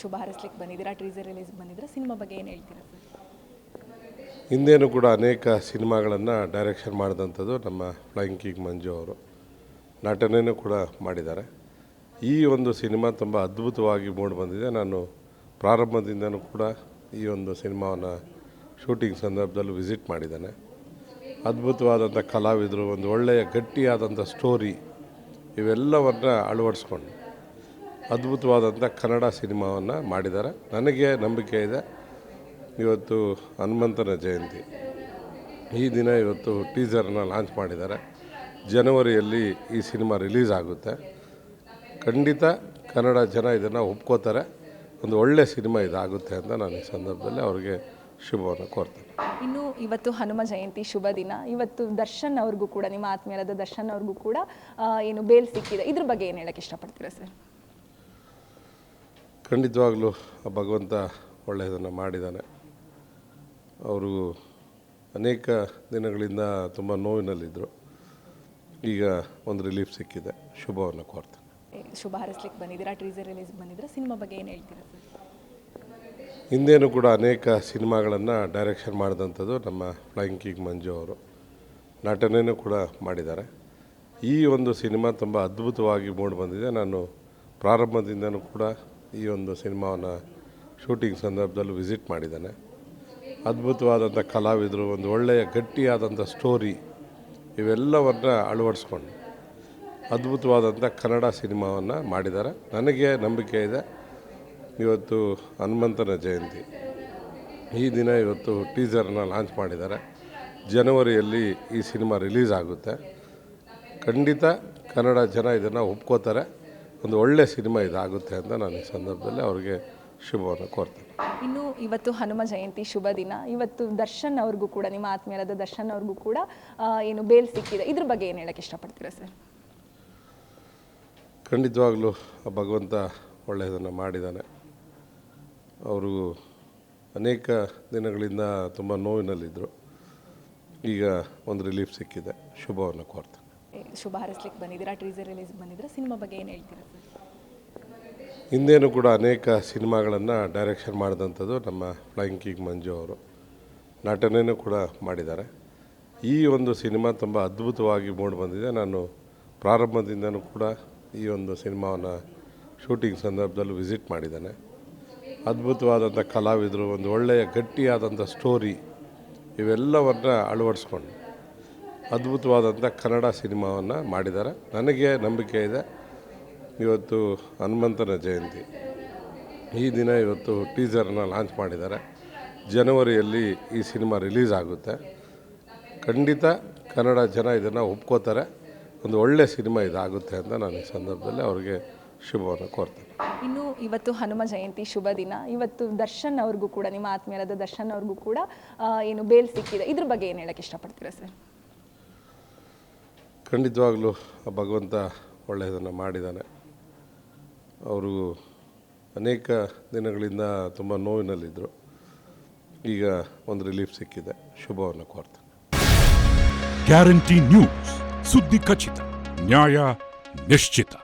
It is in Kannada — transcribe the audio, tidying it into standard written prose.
ಶುಭ ಹಾರೈಸ್ಲಿಕ್ಕೆ ಬಂದಿದ್ದೀರಾ, ಟೀಸರ್ ರಿಲೀಸ್ ಬಂದಿದ್ದೀರಾ, ಸಿನಿಮಾ ಬಗ್ಗೆ ಏನು ಹೇಳ್ತೀರಾ ಸರ್? ಹಿಂದೇನೂ ಕೂಡ ಅನೇಕ ಸಿನಿಮಾಗಳನ್ನು ಡೈರೆಕ್ಷನ್ ಮಾಡಿದಂಥದ್ದು ನಮ್ಮ ಫ್ಲೈಯಿಂಗ್ ಕಿಂಗ್ ಮಂಜು ಅವರು. ನಟನೆಯೂ ಕೂಡ ಮಾಡಿದ್ದಾರೆ. ಈ ಒಂದು ಸಿನಿಮಾ ತುಂಬ ಅದ್ಭುತವಾಗಿ ಮೂಡಿ ಬಂದಿದೆ. ನಾನು ಪ್ರಾರಂಭದಿಂದನೂ ಕೂಡ ಈ ಒಂದು ಸಿನಿಮಾವನ್ನು ಶೂಟಿಂಗ್ ಸಂದರ್ಭದಲ್ಲೂ ವಿಸಿಟ್ ಮಾಡಿದ್ದೇನೆ. ಅದ್ಭುತವಾದಂಥ ಕಲಾವಿದರು, ಒಂದು ಒಳ್ಳೆಯ ಗಟ್ಟಿಯಾದಂಥ ಸ್ಟೋರಿ ಇವೆಲ್ಲವನ್ನು ಅಳವಡಿಸ್ಕೊಂಡು ಅದ್ಭುತವಾದಂಥ ಕನ್ನಡ ಸಿನಿಮಾವನ್ನು ಮಾಡಿದ್ದಾರೆ. ನನಗೆ ನಂಬಿಕೆ ಇದೆ. ಇವತ್ತು ಹನುಮಂತನ ಜಯಂತಿ, ಈ ದಿನ ಇವತ್ತು ಟೀಸರ್ನ ಲಾಂಚ್ ಮಾಡಿದ್ದಾರೆ. ಜನವರಿಯಲ್ಲಿ ಈ ಸಿನಿಮಾ ರಿಲೀಸ್ ಆಗುತ್ತೆ. ಖಂಡಿತ ಕನ್ನಡ ಜನ ಇದನ್ನು ಒಪ್ಕೋತಾರೆ. ಒಂದು ಒಳ್ಳೆಯ ಸಿನಿಮಾ ಇದಾಗುತ್ತೆ ಅಂತ ನಾನು ಈ ಸಂದರ್ಭದಲ್ಲಿ ಅವರಿಗೆ ಶುಭವನ್ನು ಕೋರ್ತೇನೆ. ಇನ್ನು ಇವತ್ತು ಹನುಮ ಜಯಂತಿ ಶುಭ ದಿನ. ಇವತ್ತು ದರ್ಶನ್ ಅವ್ರಿಗೂ ಕೂಡ, ನಿಮ್ಮ ಆತ್ಮೀಯರಾದ ದರ್ಶನ್ ಅವ್ರಿಗೂ ಕೂಡ ಏನು ಬೇಲ್ ಸಿಕ್ಕಿದೆ, ಇದ್ರ ಬಗ್ಗೆ ಏನು ಹೇಳಕ್ಕೆ ಇಷ್ಟಪಡ್ತೀರಾ ಸರ್? ಖಂಡಿತವಾಗ್ಲೂ ಭಗವಂತ ಒಳ್ಳೆಯದನ್ನು ಮಾಡಿದ್ದಾನೆ. ಅವರು ಅನೇಕ ದಿನಗಳಿಂದ ತುಂಬ ನೋವಿನಲ್ಲಿದ್ದರು. ಈಗ ಒಂದು ರಿಲೀಫ್ ಸಿಕ್ಕಿದೆ. ಶುಭವನ್ನು ಕೋರ್ತೇನೆ. ಶುಭ ಹಾರೈಸ್ಲಿಕ್ಕೆ ಬಂದಿದ್ದೀರಾ, ಟೀಸರ್ ರಿಲೀಸ್ ಬಂದಿದ್ದೀರಾ, ಸಿನಿಮಾ ಬಗ್ಗೆ ಏನು ಹೇಳ್ತೀರಾ ಸರ್? ಹಿಂದೇನೂ ಕೂಡ ಅನೇಕ ಸಿನಿಮಾಗಳನ್ನು ಡೈರೆಕ್ಷನ್ ಮಾಡಿದಂಥದ್ದು ನಮ್ಮ ಫ್ಲೈಯಿಂಗ್ ಕಿಂಗ್ ಮಂಜು ಅವರು. ನಟನೆಯೂ ಕೂಡ ಮಾಡಿದ್ದಾರೆ. ಈ ಒಂದು ಸಿನಿಮಾ ತುಂಬ ಅದ್ಭುತವಾಗಿ ಮೂಡಿ ಬಂದಿದೆ. ನಾನು ಪ್ರಾರಂಭದಿಂದನೂ ಕೂಡ ಈ ಒಂದು ಸಿನಿಮಾವನ್ನು ಶೂಟಿಂಗ್ ಸಂದರ್ಭದಲ್ಲೂ ವಿಸಿಟ್ ಮಾಡಿದ್ದೇನೆ. ಅದ್ಭುತವಾದಂಥ ಕಲಾವಿದರು, ಒಂದು ಒಳ್ಳೆಯ ಗಟ್ಟಿಯಾದಂಥ ಸ್ಟೋರಿ ಇವೆಲ್ಲವನ್ನು ಅಳವಡಿಸ್ಕೊಂಡು ಅದ್ಭುತವಾದಂಥ ಕನ್ನಡ ಸಿನಿಮಾವನ್ನು ಮಾಡಿದ್ದಾರೆ. ನನಗೆ ನಂಬಿಕೆ ಇದೆ. ಇವತ್ತು ಹನುಮಂತನ ಜಯಂತಿ, ಈ ದಿನ ಇವತ್ತು ಟೀಸರ್ನ ಲಾಂಚ್ ಮಾಡಿದ್ದಾರೆ. ಜನವರಿಯಲ್ಲಿ ಈ ಸಿನಿಮಾ ರಿಲೀಸ್ ಆಗುತ್ತೆ. ಖಂಡಿತ ಕನ್ನಡ ಜನ ಇದನ್ನು ಒಪ್ಕೋತಾರೆ. ಒಂದು ಒಳ್ಳೆಯ ಸಿನಿಮಾ ಇದಾಗುತ್ತೆ ಅಂತ ನಾನು ಈ ಸಂದರ್ಭದಲ್ಲಿ ಅವರಿಗೆ ಶುಭವನ್ನು ಕೋರ್ತೇನೆ. ಇನ್ನು ಇವತ್ತು ಹನುಮ ಜಯಂತಿ ಶುಭ ದಿನ. ಇವತ್ತು ದರ್ಶನ್ ಅವ್ರಿಗೂ ಕೂಡ, ನಿಮ್ಮ ಆತ್ಮೀಯರಾದ ದರ್ಶನ್ ಅವ್ರಿಗೂ ಕೂಡ ಏನು ಬೇಲ್ ಸಿಕ್ಕಿದೆ, ಇದ್ರ ಬಗ್ಗೆ ಏನು ಹೇಳಕ್ಕೆ ಇಷ್ಟಪಡ್ತೀರಾ ಸರ್? ಖಂಡಿತವಾಗ್ಲೂ ಭಗವಂತ ಒಳ್ಳೆಯದನ್ನು ಮಾಡಿದ್ದಾನೆ. ಅವರು ಅನೇಕ ದಿನಗಳಿಂದ ತುಂಬ ನೋವಿನಲ್ಲಿದ್ದರು. ಈಗ ಒಂದು ರಿಲೀಫ್ ಸಿಕ್ಕಿದೆ. ಶುಭವನ್ನು ಕೋರ್ತೇನೆ. ಶುಭ ಹಾರೈಸ್ಲಿಕ್ಕೆ ಬಂದಿದ್ದೀರಾ, ಟೀಸರ್ ರಿಲೀಸ್ ಬಂದಿದ್ದೀರಾ, ಸಿನಿಮಾ ಬಗ್ಗೆ ಏನು ಹೇಳ್ತೀರಾ ಸರ್? ಹಿಂದೇನೂ ಕೂಡ ಅನೇಕ ಸಿನಿಮಾಗಳನ್ನು ಡೈರೆಕ್ಷನ್ ಮಾಡಿದಂಥದ್ದು ನಮ್ಮ ಫ್ಲೈಯಿಂಗ್ ಕಿಂಗ್ ಮಂಜು ಅವರು. ನಟನೆಯೂ ಕೂಡ ಮಾಡಿದ್ದಾರೆ. ಈ ಒಂದು ಸಿನಿಮಾ ತುಂಬ ಅದ್ಭುತವಾಗಿ ಮೂಡಿ ಬಂದಿದೆ. ನಾನು ಪ್ರಾರಂಭದಿಂದನೂ ಕೂಡ ಈ ಒಂದು ಸಿನಿಮಾವನ್ನು ಶೂಟಿಂಗ್ ಸಂದರ್ಭದಲ್ಲೂ ವಿಸಿಟ್ ಮಾಡಿದ್ದೇನೆ. ಅದ್ಭುತವಾದಂಥ ಕಲಾವಿದರು, ಒಂದು ಒಳ್ಳೆಯ ಗಟ್ಟಿಯಾದಂಥ ಸ್ಟೋರಿ ಇವೆಲ್ಲವನ್ನು ಅಳವಡಿಸ್ಕೊಂಡು ಅದ್ಭುತವಾದಂಥ ಕನ್ನಡ ಸಿನಿಮಾವನ್ನು ಮಾಡಿದ್ದಾರೆ. ನನಗೆ ನಂಬಿಕೆ ಇದೆ. ಇವತ್ತು ಹನುಮಂತನ ಜಯಂತಿ, ಈ ದಿನ ಇವತ್ತು ಟೀಸರ್ನ ಲಾಂಚ್ ಮಾಡಿದ್ದಾರೆ. ಜನವರಿಯಲ್ಲಿ ಈ ಸಿನಿಮಾ ರಿಲೀಸ್ ಆಗುತ್ತೆ. ಖಂಡಿತ ಕನ್ನಡ ಜನ ಇದನ್ನು ಒಪ್ಕೋತಾರೆ. ಒಂದು ಒಳ್ಳೆಯ ಸಿನಿಮಾ ಇದಾಗುತ್ತೆ ಅಂತ ನಾನು ಈ ಸಂದರ್ಭದಲ್ಲಿ ಅವರಿಗೆ ಶುಭವನ್ನು ಕೋರ್ತೇನೆ. ಇನ್ನು ಇವತ್ತು ಹನುಮ ಜಯಂತಿ ಶುಭ ದಿನ. ಇವತ್ತು ದರ್ಶನ್ ಅವ್ರಿಗೂ ಕೂಡ, ನಿಮ್ಮ ಆತ್ಮೀಯರಾದ ದರ್ಶನ್ ಅವ್ರಿಗೂ ಕೂಡ ಏನು ಬೇಲ್ ಸಿಕ್ಕಿದೆ, ಇದ್ರ ಬಗ್ಗೆ ಏನು ಹೇಳಕ್ಕೆ ಇಷ್ಟಪಡ್ತೀರಾ ಸರ್? ಖಂಡಿತವಾಗ್ಲೂ ಭಗವಂತ ಒಳ್ಳೆಯದನ್ನು ಮಾಡಿದ್ದಾನೆ. ಅವರು ಅನೇಕ ದಿನಗಳಿಂದ ತುಂಬ ನೋವಿನಲ್ಲಿದ್ದರು. ಈಗ ಒಂದು ರಿಲೀಫ್ ಸಿಕ್ಕಿದೆ. ಶುಭವನ್ನು ಕೋರ್ತೇನೆ. ಗ್ಯಾರಂಟಿ ನ್ಯೂಸ್, ಸುದ್ದಿ ಖಚಿತ, ನ್ಯಾಯ ನಿಶ್ಚಿತ.